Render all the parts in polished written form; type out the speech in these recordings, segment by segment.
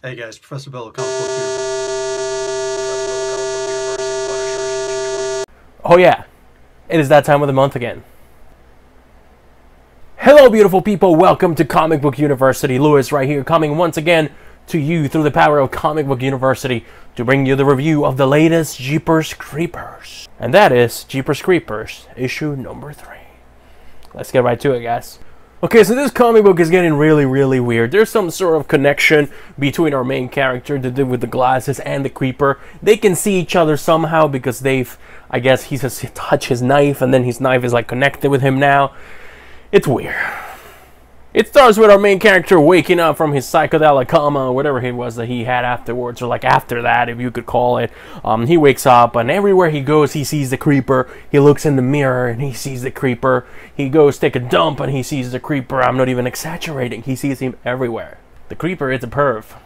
Hey guys, Professor Bill, Comic Book Universe. Oh yeah, it is that time of the month again. Hello beautiful people, welcome to Comic Book University. Lewis right here, coming once again to you through the power of Comic Book University to bring you the review of the latest Jeepers Creepers. And that is Jeepers Creepers, issue number 3. Let's get right to it, guys. Okay, so this comic book is getting really weird. There's some sort of connection between our main character, the dude with the glasses, and the creeper. They can see each other somehow because I guess he's just touched his knife, and then his knife is like connected with him now. It's weird. It starts with our main character waking up from his psychedelic coma, or whatever it was that he had afterwards, or like after that, if you could call it. He wakes up, and everywhere he goes, he sees the creeper. He looks in the mirror, and he sees the creeper. He goes take a dump, and he sees the creeper. I'm not even exaggerating. He sees him everywhere. The creeper is a perv.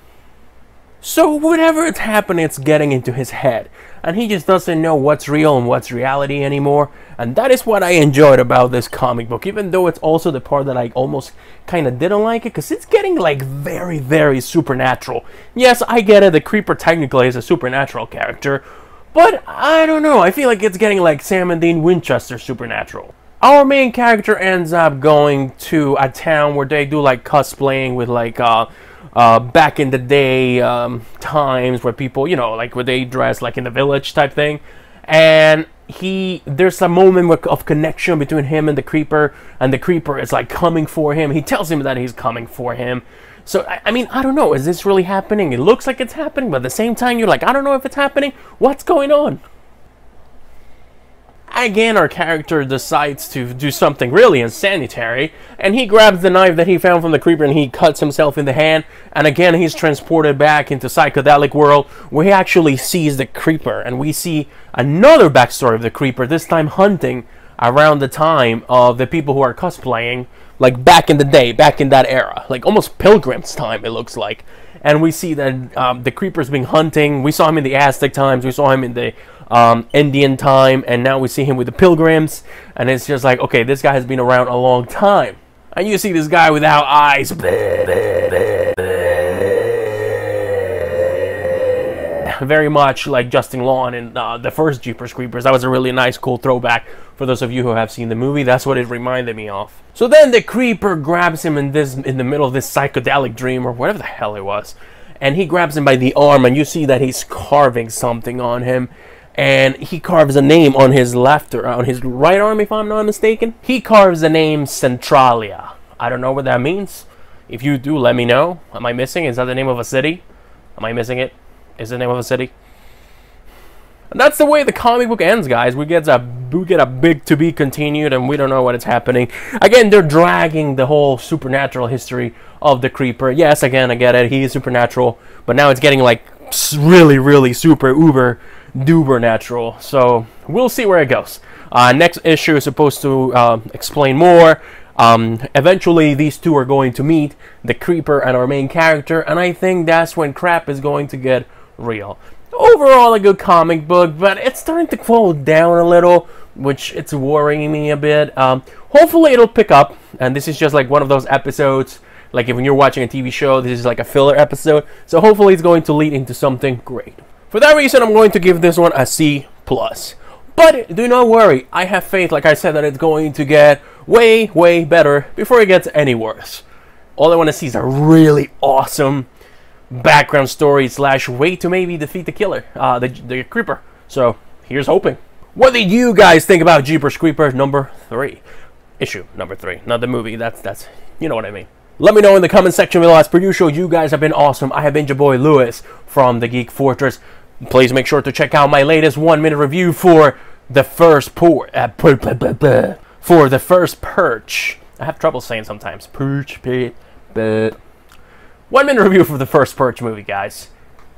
So whatever is happening, it's getting into his head. And he just doesn't know what's real and what's reality anymore. And that is what I enjoyed about this comic book. Even though it's also the part that I almost kind of didn't like it. Because it's getting like very supernatural. Yes, I get it. The creeper technically is a supernatural character. But I don't know. I feel like it's getting like Sam and Dean Winchester supernatural. Our main character ends up going to a town where they do like cosplaying with like back in the day times where people, you know, like where they dress like in the village type thing. And there's a moment of connection between him and the creeper is like coming for him. He tells him that he's coming for him. So, I mean, I don't know. Is this really happening? It looks like it's happening, but at the same time, you're like, I don't know if it's happening. What's going on? Again, our character decides to do something really insanitary, and he grabs the knife that he found from the creeper and he cuts himself in the hand, and again he's transported back into psychedelic world where he actually sees the creeper, and we see another backstory of the creeper, this time hunting around the time of the people who are cosplaying, like back in the day, back in that era, like almost Pilgrim's time it looks like. And we see that the creeper's been hunting. We saw him in the Aztec times, we saw him in the Indian time, and now we see him with the Pilgrims, and it's just like, okay, this guy has been around a long time. And you see this guy without eyes, very much like Justin Long in the first Jeepers Creepers. That was a really nice, cool throwback for those of you who have seen the movie. That's what it reminded me of. So then the creeper grabs him in the middle of this psychedelic dream, or whatever the hell it was, and he grabs him by the arm, and you see that he's carving something on him. And he carves a name on his left, or on his right arm, if I'm not mistaken. He carves the name Centralia. I don't know what that means. If you do, let me know. Am I missing? Is that the name of a city? Am I missing it? Is it the name of a city? And that's the way the comic book ends, guys. We get a big to be continued, and we don't know what is happening. Again, they're dragging the whole supernatural history of the creeper. Yes, again, I get it. He is supernatural, but now it's getting like really super uber duper natural. So we'll see where it goes. Next issue is supposed to explain more. Eventually these two are going to meet, the creeper and our main character, and I think that's when crap is going to get real. Overall a good comic book, but it's starting to fall down a little, which it's worrying me a bit. Hopefully it'll pick up, and this is just like one of those episodes, like if when you're watching a TV show, this is like a filler episode, so hopefully it's going to lead into something great. For that reason, I'm going to give this one a C+. But do not worry, I have faith, like I said, that it's going to get way better before it gets any worse. All I want to see is a really awesome background story / way to maybe defeat the killer, the creeper. So here's hoping. What did you guys think about Jeepers Creepers number 3? Issue number 3, not the movie. That's you know what I mean. Let me know in the comment section below. As per usual, you guys have been awesome. I have been your boy Lewis from the Geek Fortress. Please make sure to check out my latest 1-minute review for the first Perch. I have trouble saying sometimes. Perch, 1-minute review for the first Perch movie, guys.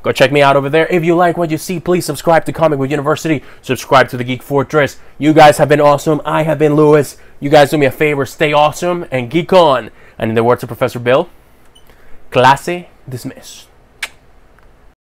Go check me out over there. If you like what you see, please subscribe to Comic Book University. Subscribe to the Geek Fortress. You guys have been awesome. I have been Lewis. You guys do me a favor. Stay awesome and geek on. And in the words of Professor Bill, clase dismissed.